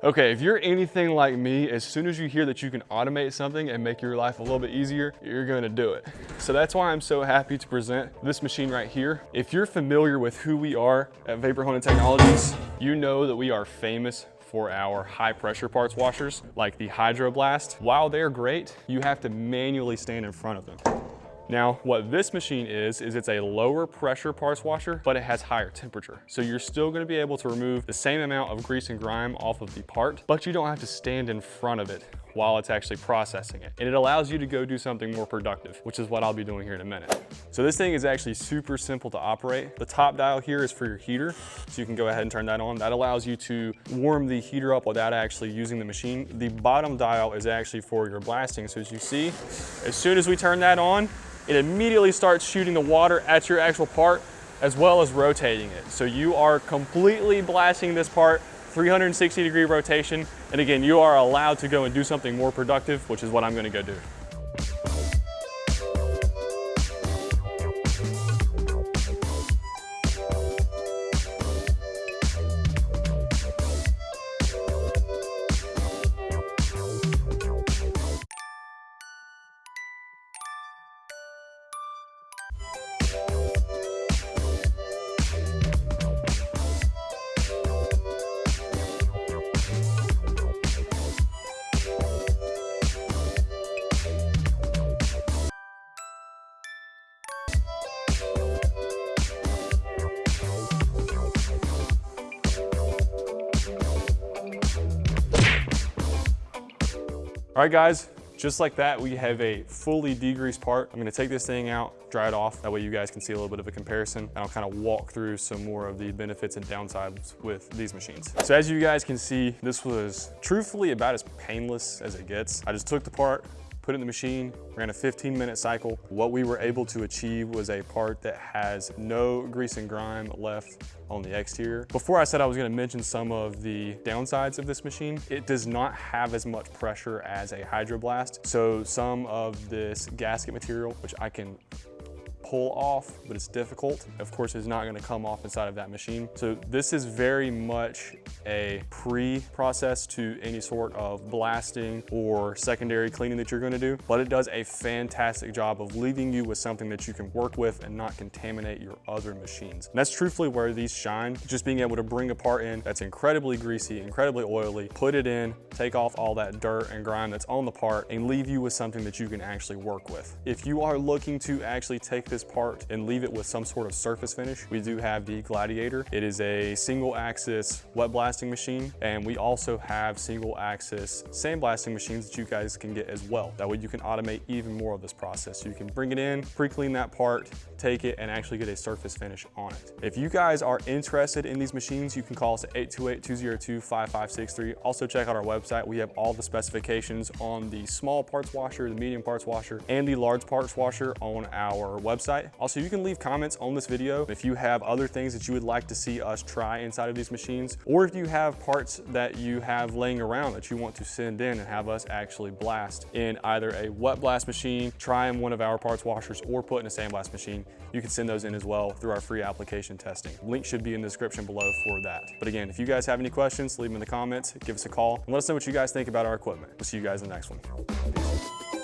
Okay, if you're anything like me, as soon as you hear that you can automate something and make your life a little bit easier, you're gonna do it. So that's why I'm so happy to present this machine right here. If you're familiar with who we are at Vapor Honing Technologies, you know that we are famous for our high pressure parts washers, like the Hydro Blast. While they're great, you have to manually stand in front of them. Now, what this machine is it's a lower pressure parts washer, but it has higher temperature. So you're still gonna be able to remove the same amount of grease and grime off of the part, but you don't have to stand in front of it while it's actually processing it. And it allows you to go do something more productive, which is what I'll be doing here in a minute. So this thing is actually super simple to operate. The top dial here is for your heater, so you can go ahead and turn that on. That allows you to warm the heater up without actually using the machine. The bottom dial is actually for your blasting. So as you see, as soon as we turn that on, it immediately starts shooting the water at your actual part as well as rotating it. So you are completely blasting this part, 360-degree rotation. And again, you are allowed to go and do something more productive, which is what I'm gonna go do. All right, guys, just like that, we have a fully degreased part. I'm gonna take this thing out, dry it off. That way you guys can see a little bit of a comparison. And I'll kind of walk through some more of the benefits and downsides with these machines. So as you guys can see, this was truthfully about as painless as it gets. I just took the part, put it in the machine, ran a 15-minute cycle. What we were able to achieve was a part that has no grease and grime left on the exterior. Before I said I was gonna mention some of the downsides of this machine, it does not have as much pressure as a Hydro Blast. So some of this gasket material, which I can pull off, but it's difficult, of course, is not gonna come off inside of that machine. So this is very much a pre-process to any sort of blasting or secondary cleaning that you're gonna do, but it does a fantastic job of leaving you with something that you can work with and not contaminate your other machines. And that's truthfully where these shine, just being able to bring a part in that's incredibly greasy, incredibly oily, put it in, take off all that dirt and grime that's on the part, and leave you with something that you can actually work with. If you are looking to actually take this part and leave it with some sort of surface finish, we do have the Gladiator. It is a single axis wet blasting machine, and we also have single axis sandblasting machines that you guys can get as well. That way you can automate even more of this process. So you can bring it in, pre-clean that part, take it, and actually get a surface finish on it. If you guys are interested in these machines, you can call us at 828-202-5563. Also check out our website. We have all the specifications on the small parts washer, the medium parts washer, and the large parts washer on our website. Also, you can leave comments on this video if you have other things that you would like to see us try inside of these machines, or if you have parts that you have laying around that you want to send in and have us actually blast in either a wet blast machine, try in one of our parts washers, or put in a sandblast machine. You can send those in as well through our free application testing. Link should be in the description below for that. But again, if you guys have any questions, leave them in the comments, give us a call, and let us know what you guys think about our equipment. We'll see you guys in the next one. Peace.